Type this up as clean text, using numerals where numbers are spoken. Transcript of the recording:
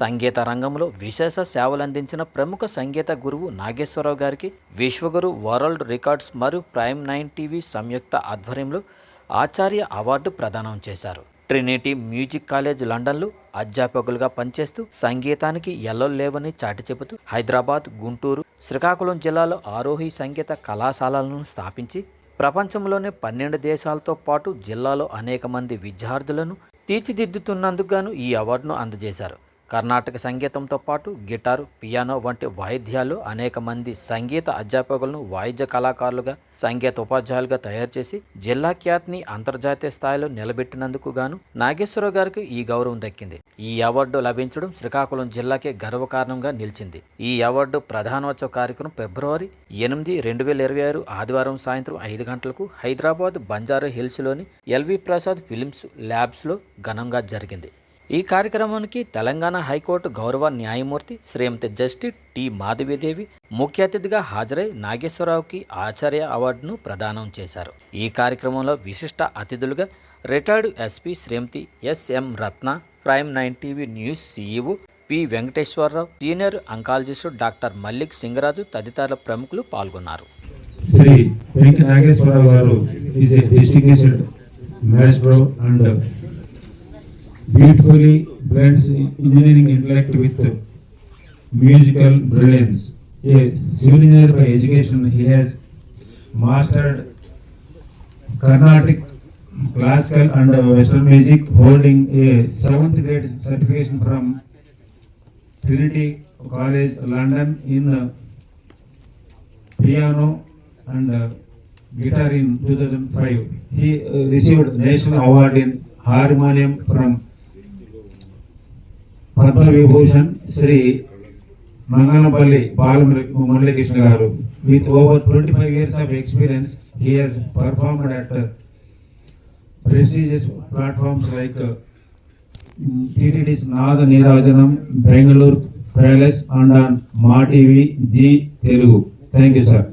సంగీత రంగంలో విశేష సేవలందించిన ప్రముఖ సంగీత గురువు నాగేశ్వరరావు గారికి విశ్వగురు వరల్డ్ రికార్డ్స్ మరియు ప్రైమ్ 9 టీవీ సంయుక్త ఆధ్వర్యంలో ఆచార్య అవార్డు ప్రదానం చేశారు. ట్రినిటీ మ్యూజిక్ కాలేజ్ లండన్లో అధ్యాపకులుగా పనిచేస్తూ సంగీతానికి ఎల్లలు లేవని చాటి చెబుతూ హైదరాబాద్, గుంటూరు, శ్రీకాకుళం జిల్లాలో ఆరోహి సంగీత కళాశాలలను స్థాపించి ప్రపంచంలోనే 12 దేశాలతో పాటు జిల్లాలో అనేక మంది విద్యార్థులను తీర్చిదిద్దుతున్నందుకు గాను ఈ అవార్డును అందజేశారు. కర్ణాటక సంగీతంతో పాటు గిటారు, పియానో వంటి వాయిద్యాలు అనేక మంది సంగీత అధ్యాపకులను వాయిద్య కళాకారులుగా, సంగీత ఉపాధ్యాయులుగా తయారు చేసి జిల్లా ఖ్యాతిని అంతర్జాతీయ స్థాయిలో నిలబెట్టినందుకు గాను నాగేశ్వరరావు గారికి ఈ గౌరవం దక్కింది. ఈ అవార్డు లభించడం శ్రీకాకుళం జిల్లాకే గర్వకారణంగా నిలిచింది. ఈ అవార్డు ప్రధానోత్సవ కార్యక్రమం ఫిబ్రవరి 8, 2026 ఆదివారం సాయంత్రం 5 గంటలకు హైదరాబాద్ బంజారా హిల్స్లోని ఎల్వి ప్రసాద్ ఫిల్మ్స్ ల్యాబ్స్లో ఘనంగా జరిగింది. ఈ కార్యక్రమానికి తెలంగాణ హైకోర్టు గౌరవ న్యాయమూర్తి శ్రీమతి జస్టిస్ టి మాధవీదేవి ముఖ్య అతిథిగా హాజరై నాగేశ్వరరావుకి ఆచార్య అవార్డును ప్రదానం చేశారు. ఈ కార్యక్రమంలో విశిష్ట అతిథులుగా retired SP Shrimati SM Ratna, Prime 9 TV news CEO P Venkateswararao, senior oncologist doctor Mallik Singaraju తదితర ప్రముఖులు పాల్గొన్నారు. శ్రీ వెంకట నాగేశ్వరరావు గారు is a distinguished maestro and beautifully blends engineering intellect with musical brilliance. A civil engineer by education, he has mastered Carnatic, classical and western music, holding a 7th grade certification from Trinity College London in piano and guitar in 2005. He received national award in harmonium from Padma Vibhushan Sri Mangalamapalli Balamurali Garu. With over 25 years of experience, he has performed at prestigious platforms like TTD's Nada Neerajanam, Bangalore Palace and on Ma TV, G Telugu. Thank you, sir.